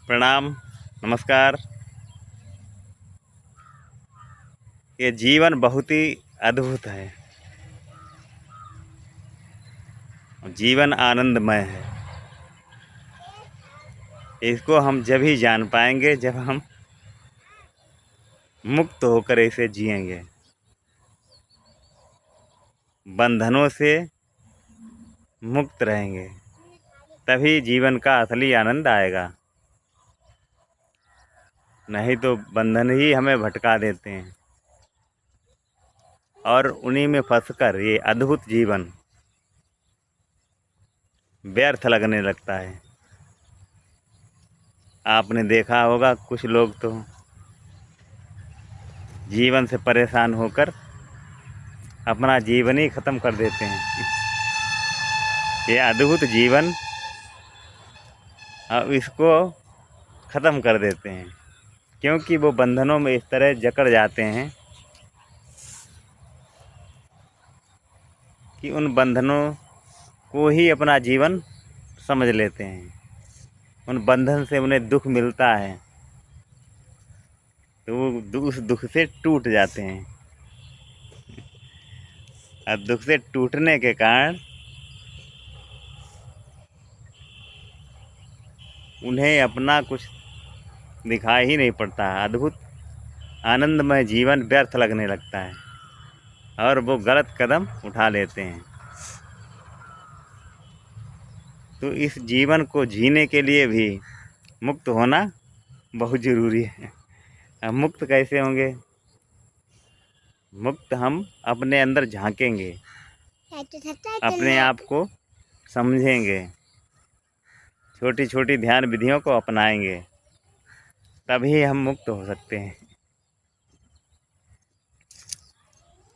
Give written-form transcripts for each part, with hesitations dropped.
प्रणाम, नमस्कार। ये जीवन बहुत ही अद्भुत है। जीवन आनंदमय है। इसको हम जब ही जान पाएंगे जब हम मुक्त होकर इसे जिएंगे। बंधनों से मुक्त रहेंगे, तभी जीवन का असली आनंद आएगा। नहीं तो बंधन ही हमें भटका देते हैं और उन्हीं में फंसकर ये अद्भुत जीवन व्यर्थ लगने लगता है। आपने देखा होगा कुछ लोग तो जीवन से परेशान होकर अपना जीवन ही ख़त्म कर देते हैं। ये अद्भुत जीवन अब इसको ख़त्म कर देते हैं, क्योंकि वो बंधनों में इस तरह जकड़ जाते हैं कि उन बंधनों को ही अपना जीवन समझ लेते हैं। उन बंधन से उन्हें दुख मिलता है तो वो उस दुख से टूट जाते हैं। और दुख से टूटने के कारण उन्हें अपना कुछ दिखाई ही नहीं पड़ता। अद्भुत आनंदमय जीवन व्यर्थ लगने लगता है और वो गलत कदम उठा लेते हैं। तो इस जीवन को जीने के लिए भी मुक्त होना बहुत ज़रूरी है। अब मुक्त कैसे होंगे? मुक्त हम अपने अंदर झांकेंगे, अपने आप को समझेंगे, छोटी छोटी ध्यान विधियों को अपनाएंगे, तभी हम मुक्त हो सकते हैं।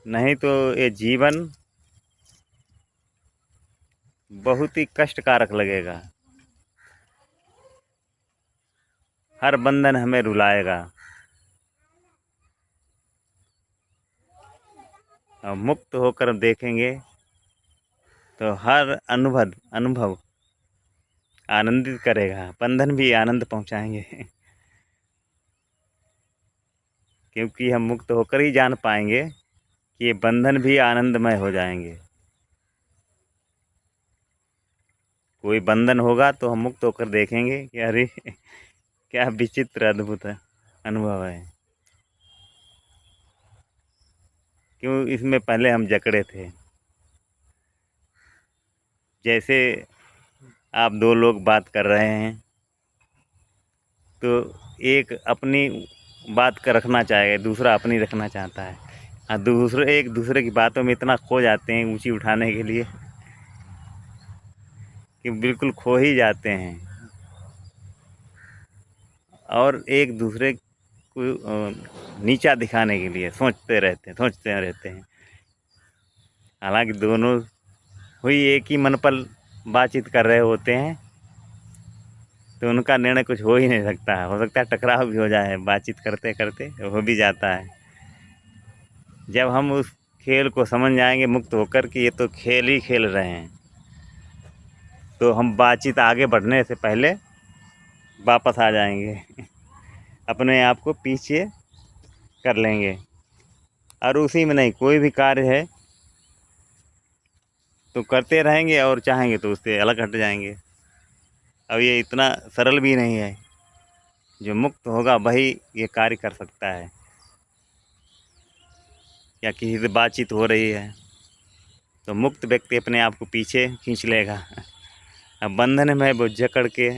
नहीं तो ये जीवन बहुत ही कष्टकारक लगेगा। हर बंधन हमें रुलाएगा और मुक्त होकर देखेंगे तो हर अनुभव आनंदित करेगा। बंधन भी आनंद पहुंचाएंगे, क्योंकि हम मुक्त होकर ही जान पाएंगे कि ये बंधन भी आनंदमय हो जाएंगे। कोई बंधन होगा तो हम मुक्त होकर देखेंगे कि अरे क्या विचित्र अद्भुत अनुभव है। क्यों इसमें पहले हम जकड़े थे। जैसे आप दो लोग बात कर रहे हैं तो एक अपनी बात का रखना चाहेगा, दूसरा अपनी रखना चाहता है और दूसरे एक दूसरे की बातों में इतना खो जाते हैं ऊंची उठाने के लिए कि बिल्कुल खो ही जाते हैं और एक दूसरे को नीचा दिखाने के लिए सोचते रहते हैं। हालांकि दोनों हुई एक ही मन पर बातचीत कर रहे होते हैं तो उनका निर्णय कुछ हो ही नहीं सकता है। हो सकता है टकराव भी हो जाए, बातचीत करते करते हो भी जाता है। जब हम उस खेल को समझ जाएंगे मुक्त होकर कि ये तो खेल ही खेल रहे हैं, तो हम बातचीत आगे बढ़ने से पहले वापस आ जाएंगे, अपने आप को पीछे कर लेंगे और उसी में नहीं कोई भी कार्य है तो करते रहेंगे और चाहेंगे तो उससे अलग हट जाएंगे। अब ये इतना सरल भी नहीं है। जो मुक्त होगा वही ये कार्य कर सकता है। या किसी से बातचीत हो रही है तो मुक्त व्यक्ति अपने आप को पीछे खींच लेगा। अब बंधन में वो जकड़ के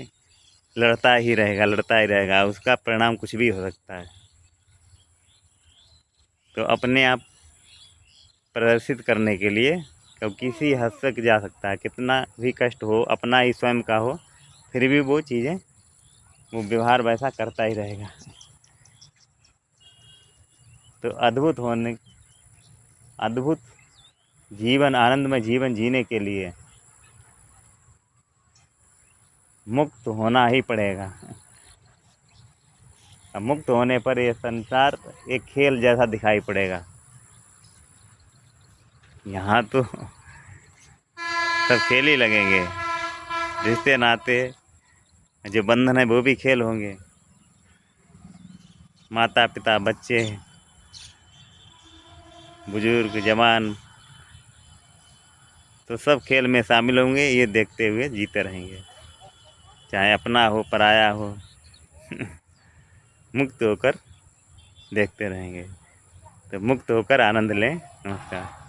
लड़ता ही रहेगा, उसका परिणाम कुछ भी हो सकता है। तो अपने आप प्रदर्शित करने के लिए कब किसी हद तक जा सकता है, कितना भी कष्ट हो, अपना ही स्वयं का हो, फिर भी वो चीज़ें वो व्यवहार वैसा करता ही रहेगा। तो अद्भुत जीवन, आनंदमय जीवन जीने के लिए मुक्त होना ही पड़ेगा। अब मुक्त होने पर यह संसार एक खेल जैसा दिखाई पड़ेगा। यहाँ तो सब खेल ही लगेंगे, रिश्ते नाते जो बंधन है वो भी खेल होंगे। माता पिता बच्चे बुजुर्ग जवान तो सब खेल में शामिल होंगे, ये देखते हुए जीते रहेंगे, चाहे अपना हो पराया हो मुक्त होकर देखते रहेंगे। तो मुक्त होकर आनंद लें। नमस्कार।